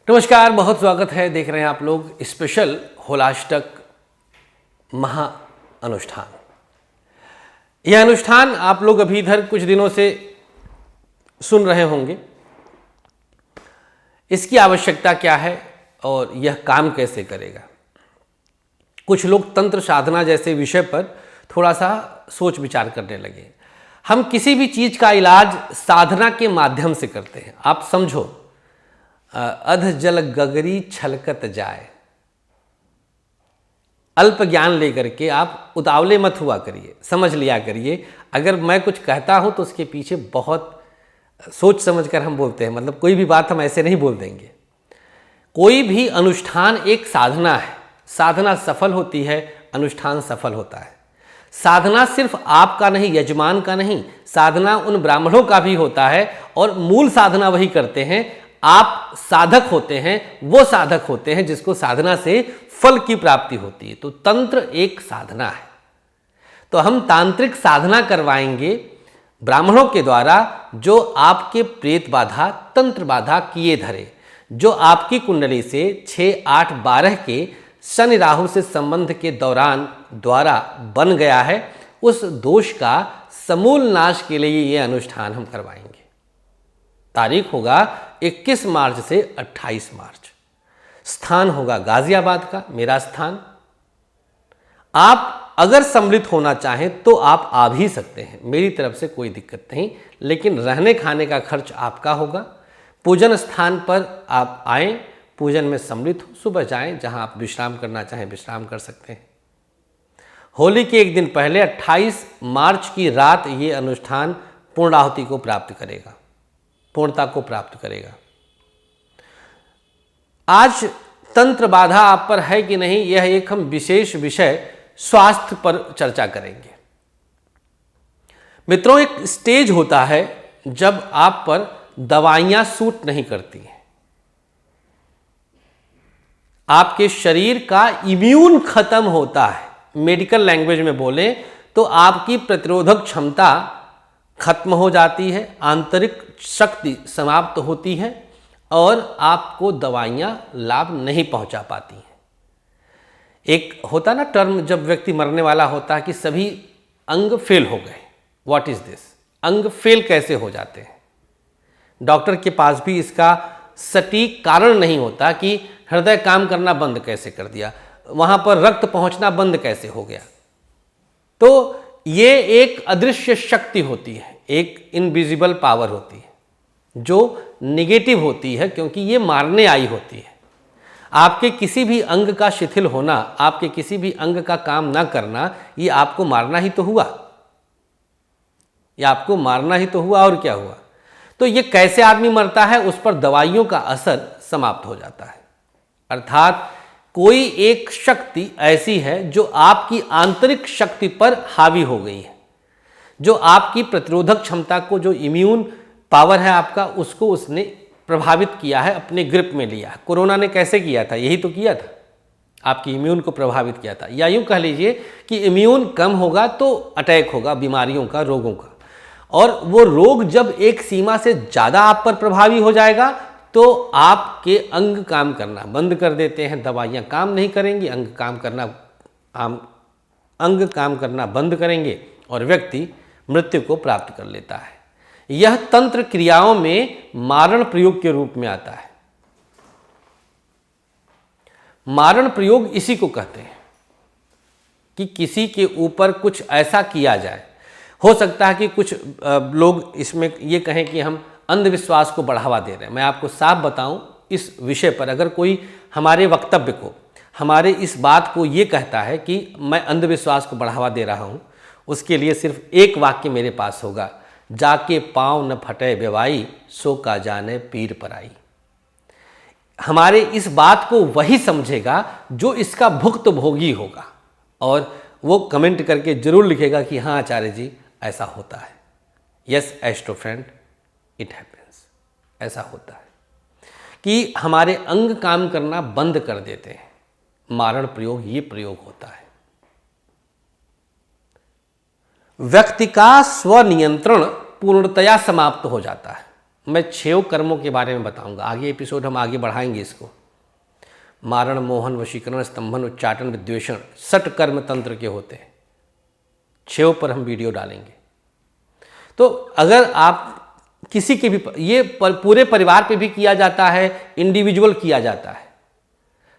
नमस्कार, बहुत स्वागत है। देख रहे हैं आप लोग स्पेशल होलाष्टक महा अनुष्ठान। यह अनुष्ठान आप लोग अभी इधर कुछ दिनों से सुन रहे होंगे। इसकी आवश्यकता क्या है और यह काम कैसे करेगा। कुछ लोग तंत्र साधना जैसे विषय पर थोड़ा सा सोच विचार करने लगे। हम किसी भी चीज़ का इलाज साधना के माध्यम से करते हैं। आप समझो, अध जल गगरी छलकत जाए। अल्प ज्ञान लेकर के आप उतावले मत हुआ करिए, समझ लिया करिए। अगर मैं कुछ कहता हूं तो उसके पीछे बहुत सोच समझ कर हम बोलते हैं। मतलब कोई भी बात हम ऐसे नहीं बोल देंगे। कोई भी अनुष्ठान एक साधना है। साधना सफल होती है, अनुष्ठान सफल होता है। साधना सिर्फ आपका नहीं, यजमान का नहीं, साधना उन ब्राह्मणों का भी होता है। और मूल साधना वही करते हैं। आप साधक होते हैं, वो साधक होते हैं जिसको साधना से फल की प्राप्ति होती है। तो तंत्र एक साधना है। तो हम तांत्रिक साधना करवाएंगे ब्राह्मणों के द्वारा, जो आपके प्रेत बाधा, तंत्र बाधा किए धरे, जो आपकी कुंडली से 6, 8, 12 के शनि राहु से संबंध के दौरान द्वारा बन गया है, उस दोष का समूल नाश के लिए ये अनुष्ठान हम करवाएंगे। तारीख होगा 21 मार्च से 28 मार्च। स्थान होगा गाजियाबाद का, मेरा स्थान। आप अगर सम्मिलित होना चाहें तो आप आ भी सकते हैं, मेरी तरफ से कोई दिक्कत नहीं। लेकिन रहने खाने का खर्च आपका होगा। पूजन स्थान पर आप आएँ, पूजन में सम्मिलित हो, सुबह जाएं, जहां आप विश्राम करना चाहें विश्राम कर सकते हैं। होली के एक दिन पहले 28 मार्च की रात ये अनुष्ठान पूर्णाहुति को प्राप्त करेगा, पूर्णता को प्राप्त करेगा। आज तंत्र बाधा आप पर है कि नहीं, यह एक हम विशेष विषय स्वास्थ्य पर चर्चा करेंगे। मित्रों, एक स्टेज होता है जब आप पर दवाइयां सूट नहीं करती हैं। आपके शरीर का इम्यून खत्म होता है। मेडिकल लैंग्वेज में बोले तो आपकी प्रतिरोधक क्षमता खत्म हो जाती है, आंतरिक शक्ति समाप्त होती है और आपको दवाइयां लाभ नहीं पहुंचा पाती हैं। एक होता ना टर्म, जब व्यक्ति मरने वाला होता है कि सभी अंग फेल हो गए। What is this? अंग फेल कैसे हो जाते हैं? डॉक्टर के पास भी इसका सटीक कारण नहीं होता कि हृदय काम करना बंद कैसे कर दिया, वहां पर रक्त पहुंचना बंद कैसे हो गया। तो ये एक अदृश्य शक्ति होती है, एक इनविजिबल पावर होती है जो निगेटिव होती है, क्योंकि ये मारने आई होती है। आपके किसी भी अंग का शिथिल होना, आपके किसी भी अंग का काम ना करना, ये आपको मारना ही तो हुआ। ये आपको मारना ही तो हुआ, और क्या हुआ। तो ये कैसे आदमी मरता है, उस पर दवाइयों का असर समाप्त हो जाता है। अर्थात कोई एक शक्ति ऐसी है जो आपकी आंतरिक शक्ति पर हावी हो गई है, जो आपकी प्रतिरोधक क्षमता को, जो इम्यून पावर है आपका, उसको उसने प्रभावित किया है, अपने ग्रिप में लिया है। कोरोना ने कैसे किया था? यही तो किया था, आपकी इम्यून को प्रभावित किया था। या यूं कह लीजिए कि इम्यून कम होगा तो अटैक होगा, बीमारियों का, रोगों का। और वो रोग जब एक सीमा से ज़्यादा आप पर प्रभावी हो जाएगा तो आपके अंग काम करना बंद कर देते हैं, दवाइयाँ काम नहीं करेंगी, अंग काम करना बंद करेंगे और व्यक्ति मृत्यु को प्राप्त कर लेता है। यह तंत्र क्रियाओं में मारण प्रयोग के रूप में आता है। मारण प्रयोग इसी को कहते हैं कि किसी के ऊपर कुछ ऐसा किया जाए। हो सकता है कि कुछ लोग इसमें ये कहें कि हम अंधविश्वास को बढ़ावा दे रहे हैं। मैं आपको साफ बताऊं, इस विषय पर अगर कोई हमारे वक्तव्य को, हमारे इस बात को ये कहता है कि मैं अंधविश्वास को बढ़ावा दे रहा हूं, उसके लिए सिर्फ एक वाक्य मेरे पास होगा, जाके पाँव न फटे बेवाई, सो का जाने पीर पराई। हमारे इस बात को वही समझेगा जो इसका भुक्त भोगी होगा, और वो कमेंट करके जरूर लिखेगा कि हाँ आचार्य जी, ऐसा होता है। Yes astro friend, it happens. ऐसा होता है कि हमारे अंग काम करना बंद कर देते हैं। मारण प्रयोग ये प्रयोग होता है। व्यक्ति का स्वनियंत्रण पूर्णतया समाप्त हो जाता है। मैं 6 कर्मों के बारे में बताऊंगा। आगे एपिसोड हम आगे बढ़ाएंगे इसको। मारण, मोहन, वशीकरण, स्तंभन, उच्चाटन, विद्वेषण 6 कर्म तंत्र के होते हैं। 6 पर हम वीडियो डालेंगे। तो अगर आप किसी के भी, ये पूरे परिवार पे भी किया जाता है, इंडिविजुअल किया जाता है।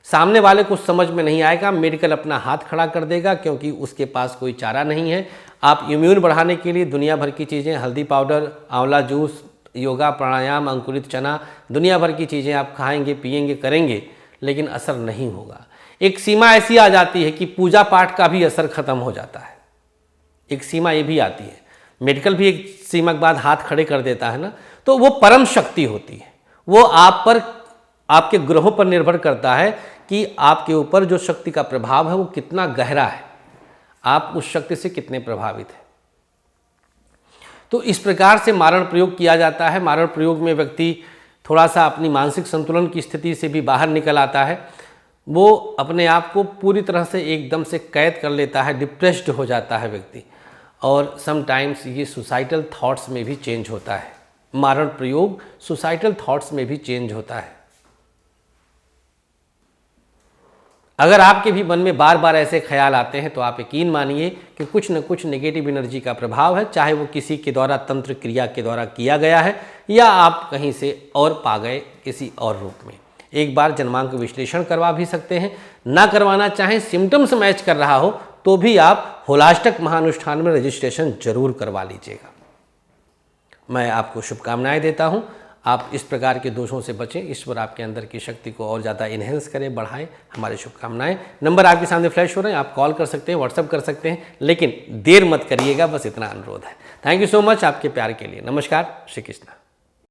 सामने वाले को समझ में नहीं आएगा, मेडिकल अपना हाथ खड़ा कर देगा क्योंकि उसके पास कोई चारा नहीं है। आप इम्यून बढ़ाने के लिए दुनिया भर की चीज़ें, हल्दी पाउडर, आंवला जूस, योगा, प्राणायाम, अंकुरित चना, दुनिया भर की चीज़ें आप खाएंगे, पिएंगे, करेंगे, लेकिन असर नहीं होगा। एक सीमा ऐसी आ जाती है कि पूजा पाठ का भी असर खत्म हो जाता है। एक सीमा ये भी आती है, मेडिकल भी एक सीमा के बाद हाथ खड़े कर देता है ना। तो वो परम शक्ति होती है। वो आप पर, आपके ग्रहों पर निर्भर करता है कि आपके ऊपर जो शक्ति का प्रभाव है वो कितना गहरा है, आप उस शक्ति से कितने प्रभावित हैं। तो इस प्रकार से मारण प्रयोग किया जाता है। मारण प्रयोग में व्यक्ति थोड़ा सा अपनी मानसिक संतुलन की स्थिति से भी बाहर निकल आता है। वो अपने आप को पूरी तरह से एकदम से कैद कर लेता है, डिप्रेस्ड हो जाता है व्यक्ति, और समटाइम्स ये सुसाइडल थॉट्स में भी चेंज होता है। मारण प्रयोग सुसाइडल थॉट्स में भी चेंज होता है। अगर आपके भी मन में बार बार ऐसे ख्याल आते हैं तो आप यकीन मानिए कि कुछ न कुछ नेगेटिव एनर्जी का प्रभाव है, चाहे वो किसी के द्वारा तंत्र क्रिया के द्वारा किया गया है या आप कहीं से और पा गए किसी और रूप में। एक बार जन्मांक विश्लेषण करवा भी सकते हैं। ना करवाना चाहें, सिम्टम्स मैच कर रहा हो तो भी आप होलाष्टक महानुष्ठान में रजिस्ट्रेशन जरूर करवा लीजिएगा। मैं आपको शुभकामनाएं देता हूं। आप इस प्रकार के दोषों से बचें, ईश्वर आपके अंदर की शक्ति को और ज़्यादा इन्हेंस करें, बढ़ाएं। हमारी शुभकामनाएं। नंबर आपके सामने फ्लैश हो रहे हैं, आप कॉल कर सकते हैं, व्हाट्सअप कर सकते हैं, लेकिन देर मत करिएगा, बस इतना अनुरोध है। थैंक यू सो मच आपके प्यार के लिए। नमस्कार, श्री कृष्ण।